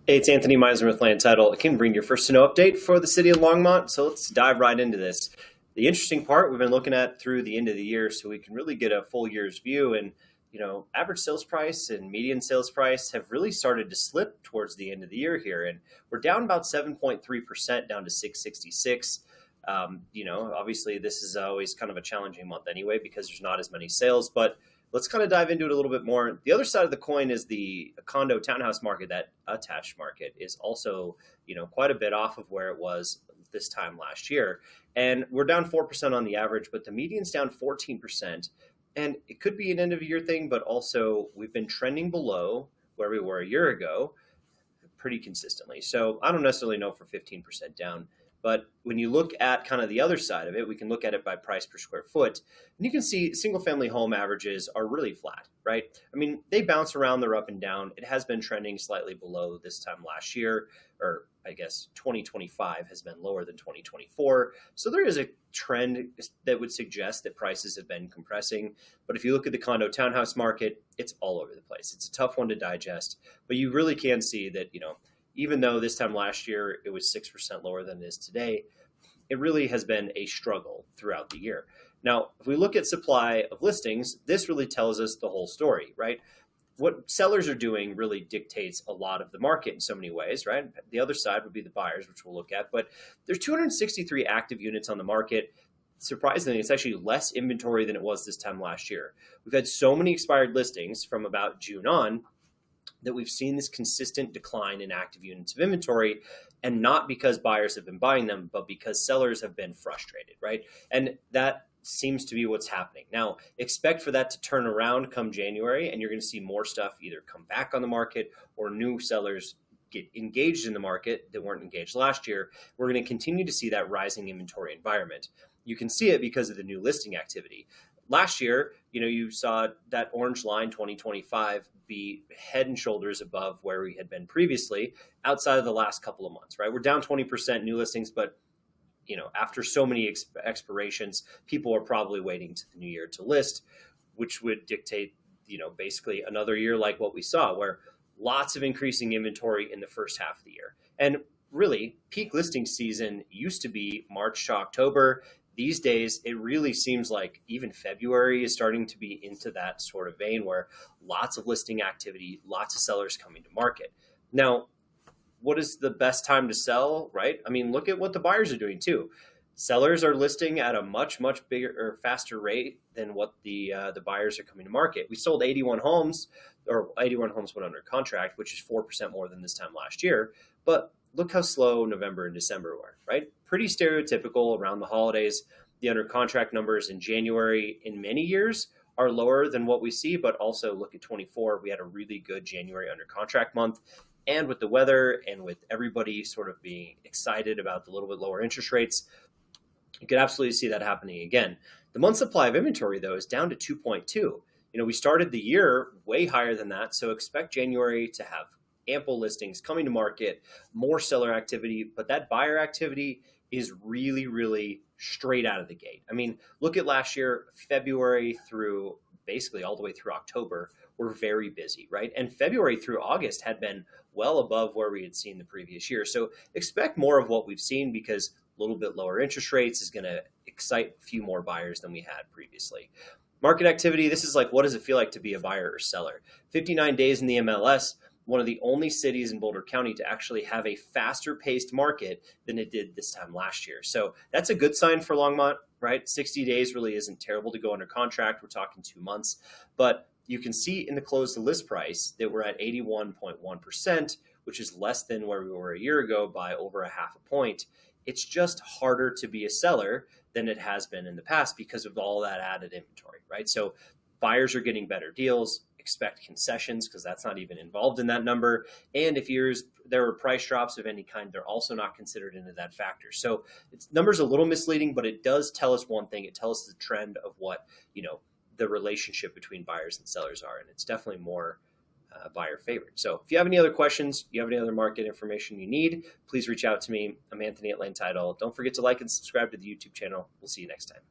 Hey, it's Anthony Meisner with Land Title. I can bring your first to know update for the city of Longmont. So let's dive right into this. The interesting part we've been looking at through the end of the year, so we can really get a full year's view. And average sales price and median sales price have really started to slip towards the end of the year here, and we're down about 7.3%, down to 666. Obviously this is always kind of a challenging month anyway because there's not as many sales, but let's kind of dive into it a little bit more. The other side of the coin is the condo townhouse market. That attached market is also, quite a bit off of where it was this time last year. And we're down 4% on the average, but the median's down 14%. And it could be an end of year thing, but also we've been trending below where we were a year ago pretty consistently. So I don't necessarily know for 15% down. But when you look at kind of the other side of it, we can look at it by price per square foot. And you can see single family home averages are really flat, right? I mean, they bounce around, they're up and down. It has been trending slightly below this time last year, or I guess 2025 has been lower than 2024. So there is a trend that would suggest that prices have been compressing. But if you look at the condo townhouse market, it's all over the place. It's a tough one to digest, but you really can see that, even though this time last year it was 6% lower than it is today, it really has been a struggle throughout the year. Now, if we look at supply of listings, this really tells us the whole story, right? What sellers are doing really dictates a lot of the market in so many ways, right? The other side would be the buyers, which we'll look at, but there's 263 active units on the market. Surprisingly, it's actually less inventory than it was this time last year. We've had so many expired listings from about June on that we've seen this consistent decline in active units of inventory, and not because buyers have been buying them, but because sellers have been frustrated, right? And that seems to be what's happening. Now, expect for that to turn around come January, and you're going to see more stuff either come back on the market or new sellers get engaged in the market that weren't engaged last year. We're going to continue to see that rising inventory environment. You can see it because of the new listing activity. Last year, you saw that orange line 2025 be head and shoulders above where we had been previously outside of the last couple of months, right? We're down 20% new listings, but after so many expirations, people are probably waiting to the new year to list, which would dictate, basically another year like what we saw, where lots of increasing inventory in the first half of the year. And really, peak listing season used to be March to October. These days, it really seems like even February is starting to be into that sort of vein where lots of listing activity, lots of sellers coming to market. Now, what is the best time to sell, right? I mean, look at what the buyers are doing too. Sellers are listing at a much, much bigger or faster rate than what the buyers are coming to market. We sold 81 homes, or 81 homes went under contract, which is 4% more than this time last year. But look how slow November and December were, right? Pretty stereotypical around the holidays. The under contract numbers in January in many years are lower than what we see, but also look at 24. We had a really good January under contract month. And with the weather and with everybody sort of being excited about the little bit lower interest rates, you could absolutely see that happening again. The month supply of inventory, though, is down to 2.2. We started the year way higher than that, so expect January to have ample listings coming to market, more seller activity, but that buyer activity is really, really straight out of the gate. I mean, look at last year, February through basically all the way through October, we're very busy, right? And February through August had been well above where we had seen the previous year. So expect more of what we've seen because a little bit lower interest rates is going to excite a few more buyers than we had previously. Market activity, this is like, what does it feel like to be a buyer or seller? 59 days in the MLS, one of the only cities in Boulder County to actually have a faster paced market than it did this time last year. So that's a good sign for Longmont, right? 60 days really isn't terrible to go under contract. We're talking 2 months, but you can see in the close to list price that we're at 81.1%, which is less than where we were a year ago by over a half a point. It's just harder to be a seller than it has been in the past because of all that added inventory, right? So buyers are getting better deals. Expect concessions because that's not even involved in that number. And if there were price drops of any kind, they're also not considered into that factor. So number's a little misleading, but it does tell us one thing. It tells us the trend of what, the relationship between buyers and sellers are. And it's definitely more buyer favored. So if you have any other questions, you have any other market information you need, please reach out to me. I'm Anthony at Land Title. Don't forget to like and subscribe to the YouTube channel. We'll see you next time.